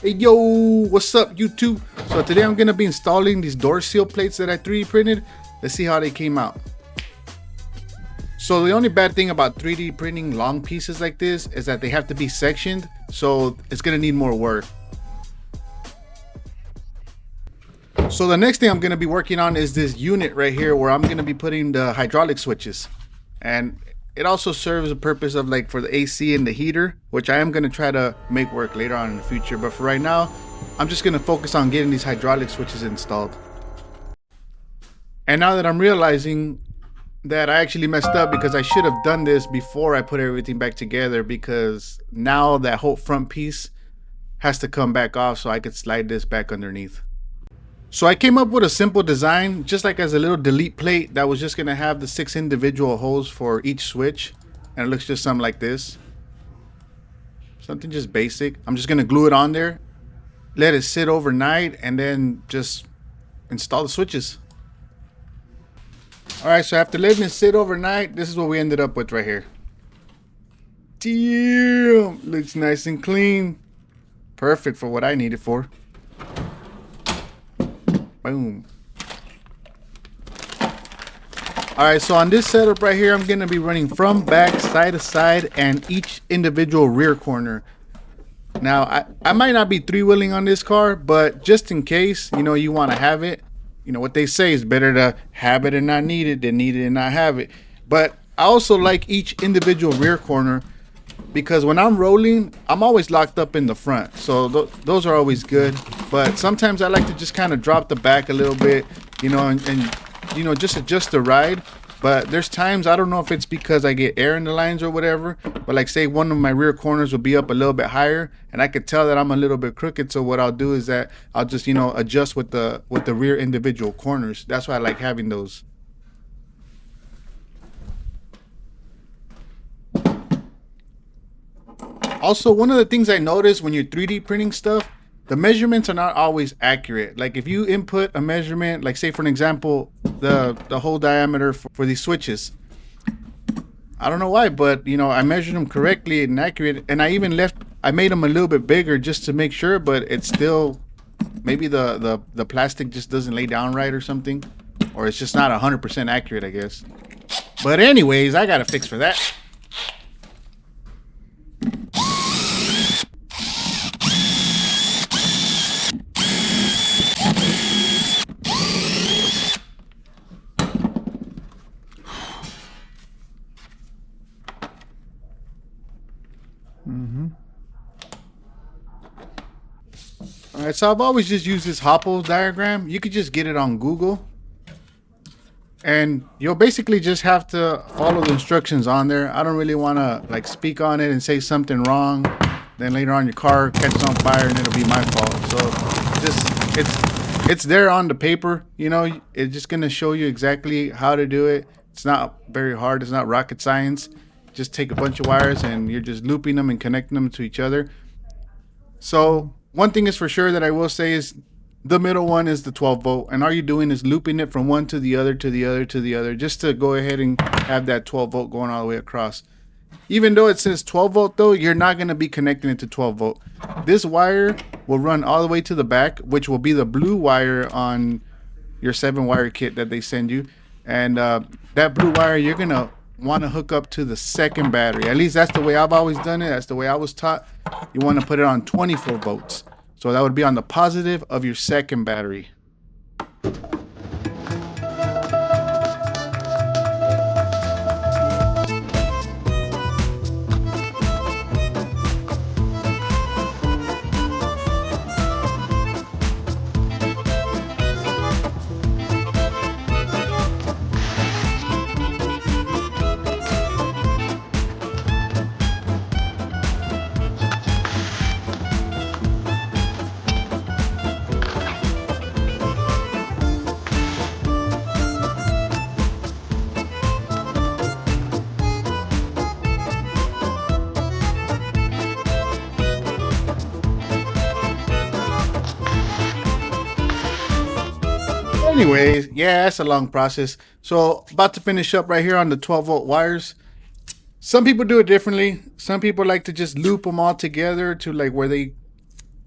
Hey yo, what's up YouTube? So today I'm gonna be installing these door seal plates that I 3D printed. Let's see how they came out. So the only bad thing about 3D printing long pieces like this is that they have to be sectioned, so it's gonna need more work. So the next thing I'm gonna be working on is this unit right here where I'm gonna be putting the hydraulic switches. And it also serves a purpose of like for the AC and the heater, which I am going to try to make work later on in the future. But for right now, I'm just going to focus on getting these hydraulic switches installed. And now that I'm realizing that I actually messed up because I should have done this before I put everything back together, because now that whole front piece has to come back off so I could slide this back underneath. So I came up with a simple design, just like as a little delete plate that was just gonna have the 6 individual holes for each switch, and it looks just something like this. Something just basic. I'm just gonna glue it on there, let it sit overnight, and then just install the switches. Alright, so after letting it sit overnight, this is what we ended up with right here. Damn, looks nice and clean. Perfect for what I need it for. Boom. Alright, so on this setup right here, I'm going to be running from, back, side to side, and each individual rear corner. Now, I might not be 3-wheeling on this car, but just in case, you know, you want to have it, you know, what they say is better to have it and not need it than need it and not have it. But I also like each individual rear corner because when I'm rolling, I'm always locked up in the front. So those are always good. But sometimes I like to just kind of drop the back a little bit, you know, and you know, just adjust the ride. But there's times, I don't know if it's because I get air in the lines or whatever, but like say one of my rear corners will be up a little bit higher and I could tell that I'm a little bit crooked. So what I'll do is that I'll just, you know, adjust with the rear individual corners. That's why I like having those. Also, one of the things I noticed when you're 3D printing stuff, the measurements are not always accurate. Like if you input a measurement, like say for an example, the hole diameter for these switches. I don't know why, but you know, I measured them correctly and accurate, and I made them a little bit bigger just to make sure, but it's still, maybe the plastic just doesn't lay down right or something, or it's just not 100% accurate, I guess. But anyways, I got a fix for that. Alright, so I've always just used this hopple diagram. You could just get it on Google. And you'll basically just have to follow the instructions on there. I don't really want to like speak on it and say something wrong. Then later on your car catches on fire and it'll be my fault. So just, it's there on the paper, you know, it's just going to show you exactly how to do it. It's not very hard. It's not rocket science. Just take a bunch of wires and you're just looping them and connecting them to each other. So one thing is for sure that I will say is the middle one is the 12 volt, and all you're doing is looping it from one to the other to the other to the other, just to go ahead and have that 12 volt going all the way across. Even though it says 12 volt though, you're not going to be connecting it to 12 volt. This wire will run all the way to the back, which will be the blue wire on your 7-wire kit that they send you. And that blue wire you're going to want to hook up to the second battery. At least that's the way I've always done it. That's the way I was taught. You want to put it on 24 volts. So that would be on the positive of your second battery. Anyways, yeah, that's a long process. So about to finish up right here on the 12 volt wires. Some people do it differently. Some people like to just loop them all together to like where they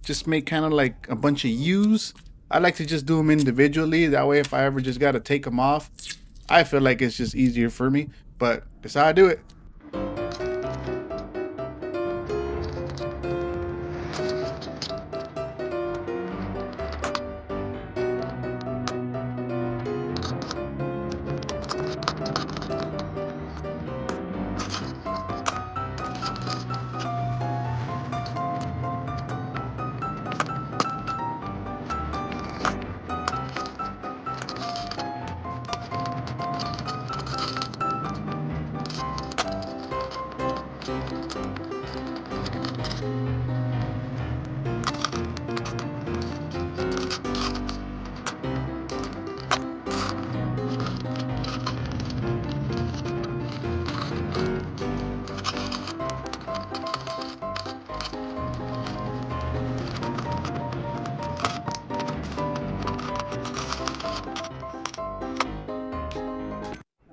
just make kind of like a bunch of U's. I like to just do them individually. That way, if I ever just got to take them off, I feel like it's just easier for me. But that's how I do it.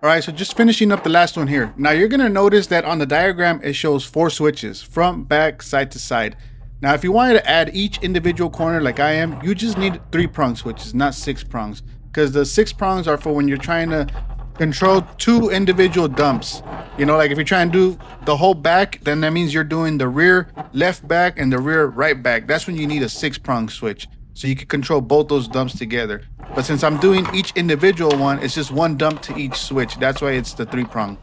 All right, so just finishing up the last one here. Now you're gonna notice that on the diagram, it shows 4 switches, front, back, side to side. Now, if you wanted to add each individual corner like I am, you just need 3-prong switches, not 6 prongs. Because the 6 prongs are for when you're trying to control 2 individual dumps. You know, like if you're trying to do the whole back, then that means you're doing the rear left back and the rear right back. That's when you need a 6-prong switch. So you can control both those dumps together. But since I'm doing each individual one, it's just 1 dump to each switch. That's why it's the 3-prong.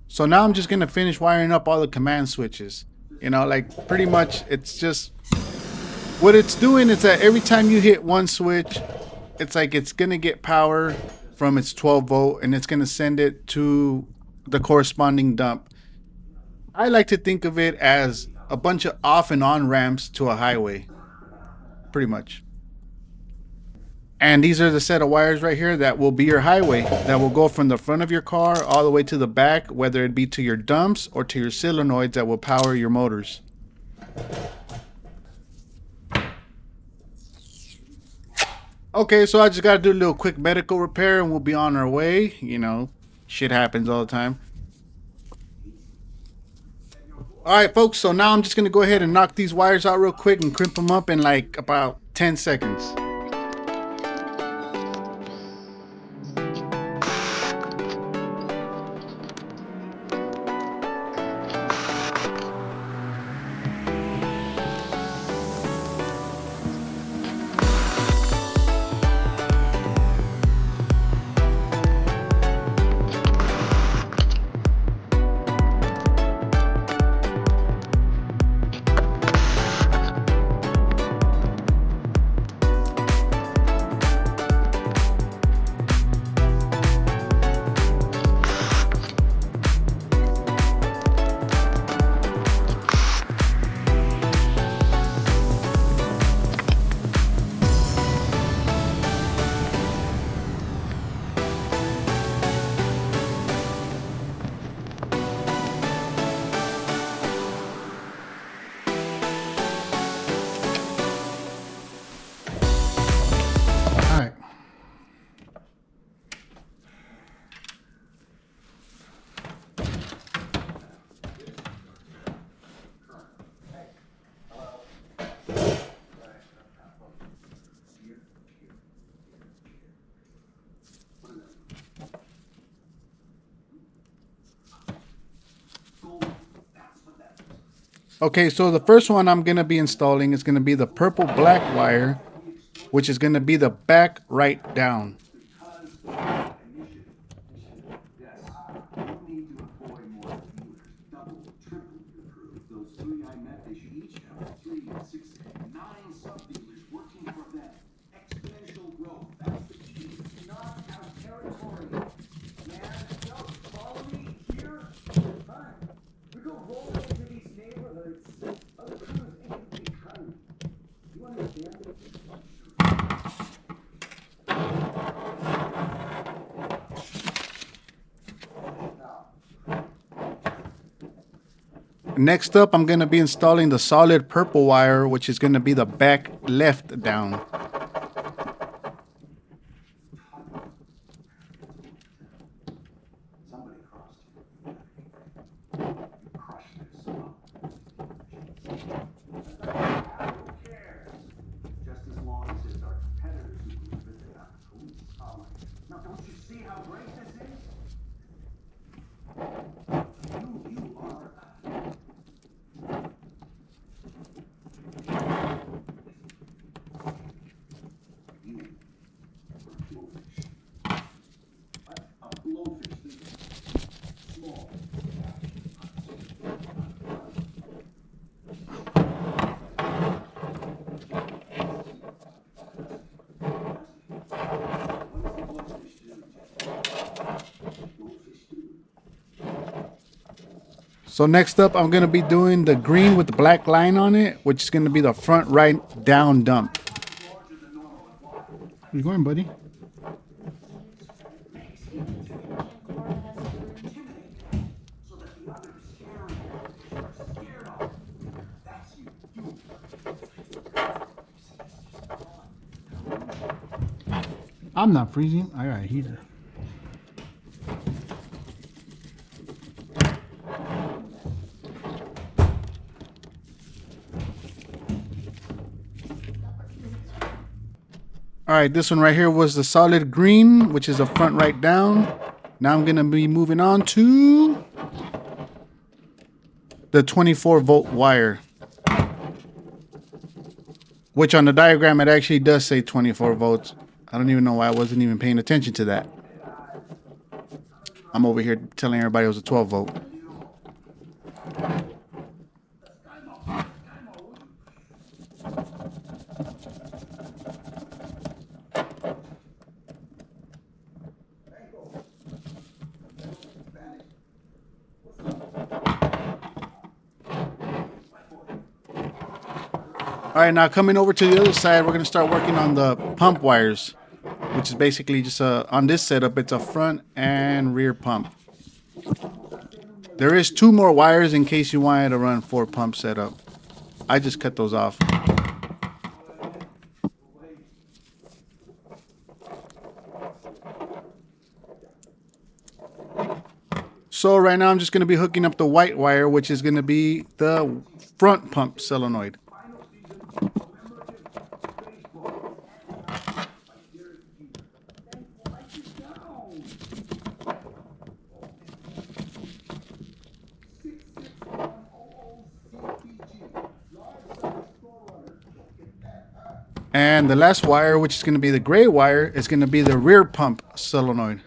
So now I'm just gonna finish wiring up all the command switches. You know, like pretty much it's just, what it's doing is that every time you hit one switch, it's like it's gonna get power from its 12-volt and it's gonna send it to the corresponding dump. I like to think of it as a bunch of off and on ramps to a highway, pretty much. And these are the set of wires right here that will be your highway, that will go from the front of your car all the way to the back, whether it be to your dumps or to your solenoids that will power your motors. Okay, so I just got to do a little quick medical repair and we'll be on our way. You know, shit happens all the time. Alright folks, so now I'm just going to go ahead and knock these wires out real quick and crimp them up in like about 10 seconds. Okay, so the first one I'm going to be installing is going to be the purple black wire, which is going to be the back right down. Next up, I'm going to be installing the solid purple wire, which is going to be the back left down. So next up, I'm gonna be doing the green with the black line on it, which is gonna be the front right down dump. Where you going, buddy? I'm not freezing. I got a heater. All right, this one right here was the solid green, which is the front right down. Now I'm gonna be moving on to the 24-volt wire, which on the diagram it actually does say 24 volts. I don't even know why I wasn't even paying attention to that. I'm over here telling everybody it was a 12 volt. All right, now coming over to the other side, we're going to start working on the pump wires, which is basically just on this setup, it's a front and rear pump. There is 2 more wires in case you wanted to run 4 pump setup. I just cut those off. So right now I'm just going to be hooking up the white wire, which is going to be the front pump solenoid. And the last wire, which is going to be the gray wire, is going to be the rear pump solenoid.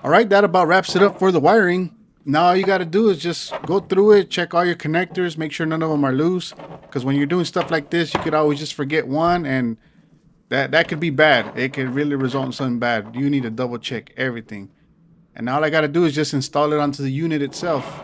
All right, that about wraps it up for the wiring. Now all you got to do is just go through it, check all your connectors, make sure none of them are loose. Because when you're doing stuff like this, you could always just forget one, and that could be bad. It could really result in something bad. You need to double check everything. And all I got to do is just install it onto the unit itself.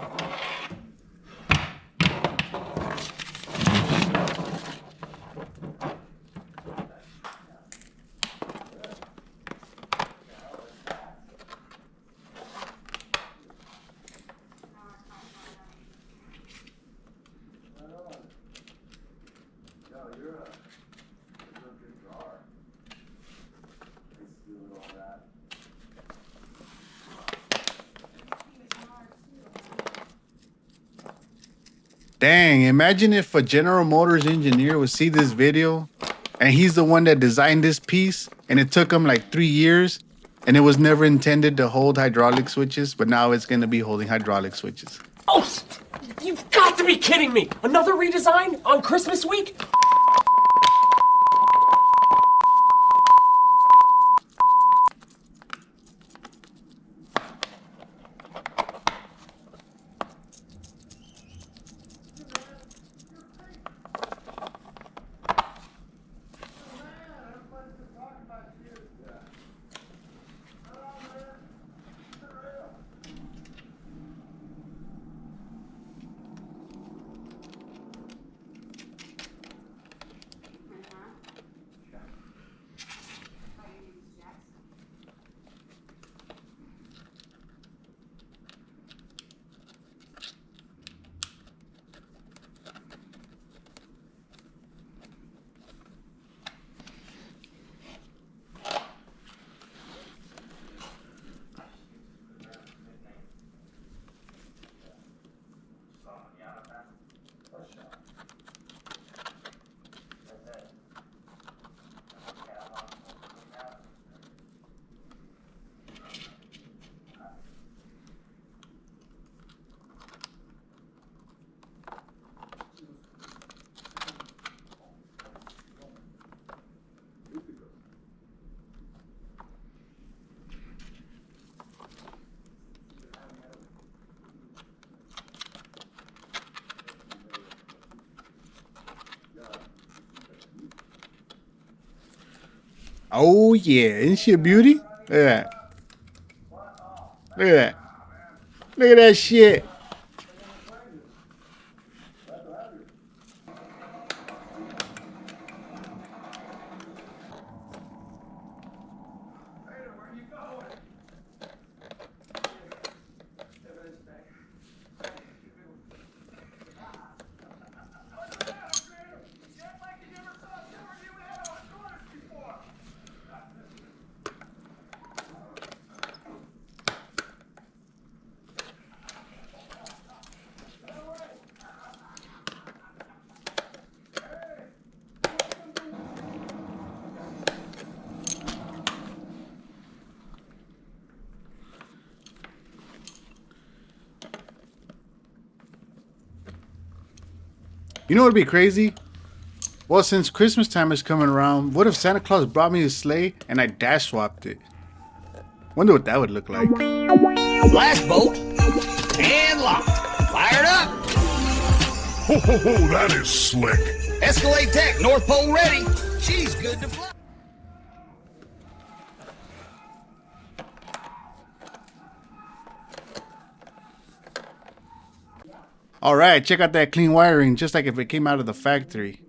Dang, imagine if a General Motors engineer would see this video and he's the one that designed this piece and it took him like 3 years and it was never intended to hold hydraulic switches, but now it's going to be holding hydraulic switches. Oh, you've got to be kidding me! Another redesign on Christmas week? Oh yeah, isn't she a beauty? Look at that. Look at that. Look at that shit. You know what'd be crazy? Well, since Christmas time is coming around, what if Santa Claus brought me a sleigh and I dash swapped it? Wonder what that would look like. Last bolt and locked. Fired up. Ho, ho, ho, that is slick. Escalade Tech, North Pole ready. She's good to fly. Alright, check out that clean wiring, just like if it came out of the factory.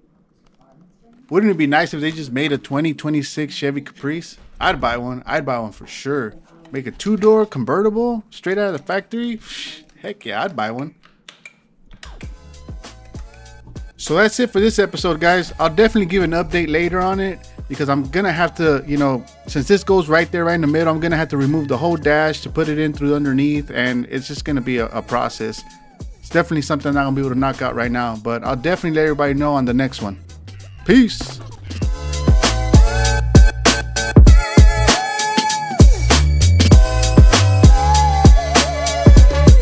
Wouldn't it be nice if they just made a 2026 Chevy Caprice? I'd buy one. I'd buy one for sure. Make a 2-door convertible straight out of the factory? Heck yeah, I'd buy one. So that's it for this episode, guys. I'll definitely give an update later on it because I'm gonna have to, you know, since this goes right there right in the middle, I'm gonna have to remove the whole dash to put it in through underneath, and it's just gonna be a process. It's definitely something I'm not gonna be able to knock out right now, but I'll definitely let everybody know on the next one. Peace.